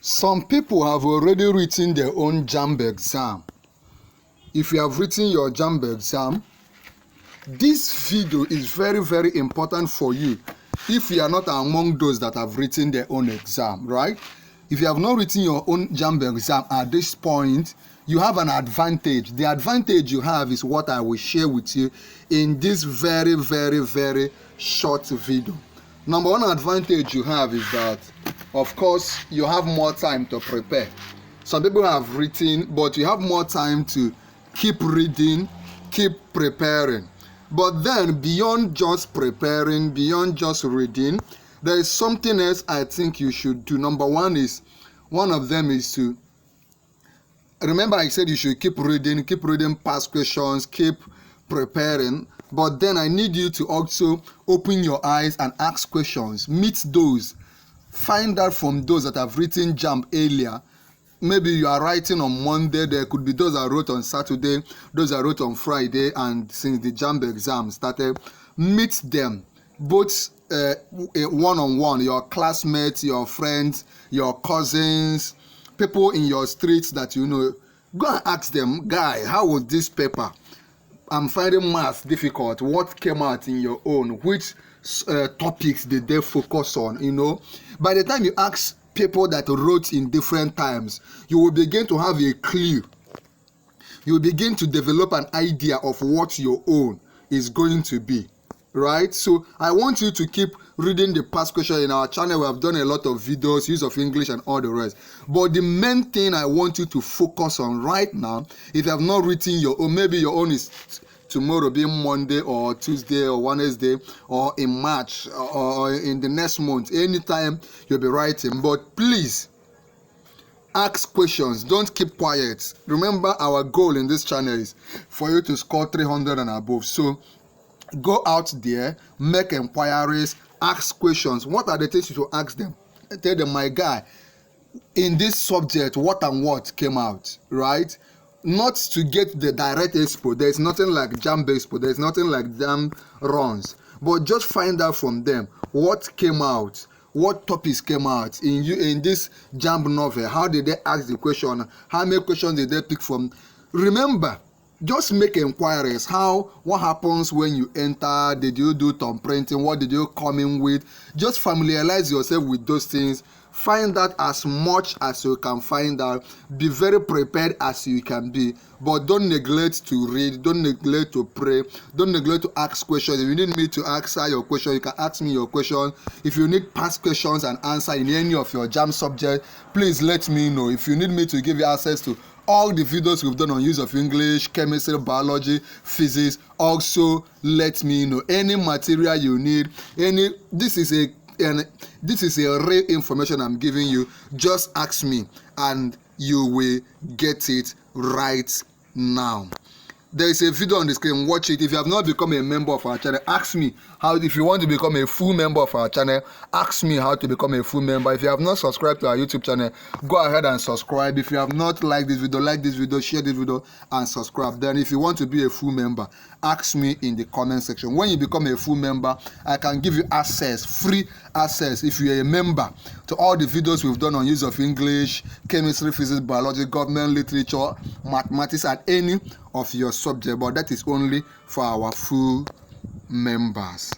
Some people have already written their own JAMB exam. If you have written your JAMB exam, this video is very, very important for you if you are not among those that have written their own exam, right? If you have not written your own JAMB exam at this point, you have an advantage. The advantage you have is what I will share with you in this very, very, very short video. Number one advantage you have is that, of course, you have more time to prepare. Some people have written, but you have more time to keep reading, keep preparing. But then, beyond just preparing, beyond just reading, there is something else I think you should do. Number one of them is to, remember I said you should keep reading past questions, keep preparing. But then I need you to also open your eyes and ask questions. Meet those. Find out from those that have written JAMB earlier. Maybe you are writing on Monday. There could be those that wrote on Saturday, those that wrote on Friday, and since the JAMB exam started, meet them. Both one-on-one, your classmates, your friends, your cousins, people in your streets that you know. Go and ask them, guy, how was this paper? I'm finding math difficult. What came out in your own? Which topics did they focus on? You know, by the time you ask people that wrote in different times, you will begin to have a clue. You will begin to develop an idea of what your own is going to be, right? So I want you to keep reading the past question. In our channel, we have done a lot of videos, use of English and all the rest. But the main thing I want you to focus on right now, if you have not written your own, maybe your own is tomorrow being Monday or Tuesday or Wednesday or in March or in the next month, anytime you'll be writing. But please ask questions. Don't keep quiet. Remember, our goal in this channel is for you to score 300 and above. So go out there, make inquiries, ask questions. What are the things you should ask them? Tell them, my guy, in this subject, what and what came out, right? Not to get the direct expo. There's nothing like JAMB expo. There's nothing like JAMB runs. But just find out from them what came out, what topics came out in this JAMB novel. How did they ask the question? How many questions did they pick from? Remember, just make inquiries. What happens when you enter? Did you do thumb printing? What did you come in with? Just familiarize yourself with those things. Find out as much as you can find out. Be very prepared as you can be. But don't neglect to read. Don't neglect to pray. Don't neglect to ask questions. If you need me to answer your question, you can ask me your question. If you need past questions and answer in any of your JAMB subject, please let me know. If you need me to give you access to all the videos we've done on use of English, chemistry, biology, physics, also let me know. Any material you need, this is a real information I'm giving you. Just ask me and you will get it right now. There is a video on the screen. Watch it. If you have not become a member of our channel, ask me how. If you want to become a full member of our channel, ask me how to become a full member. If you have not subscribed to our YouTube channel, go ahead and subscribe. If you have not liked this video, like this video, share this video and subscribe. Then if you want to be a full member, ask me in the comment section. When you become a full member, I can give you access, free access, if you are a member, to all the videos we've done on use of English, chemistry, physics, biology, government, literature, mathematics, and any of your subject. But that is only for our full members.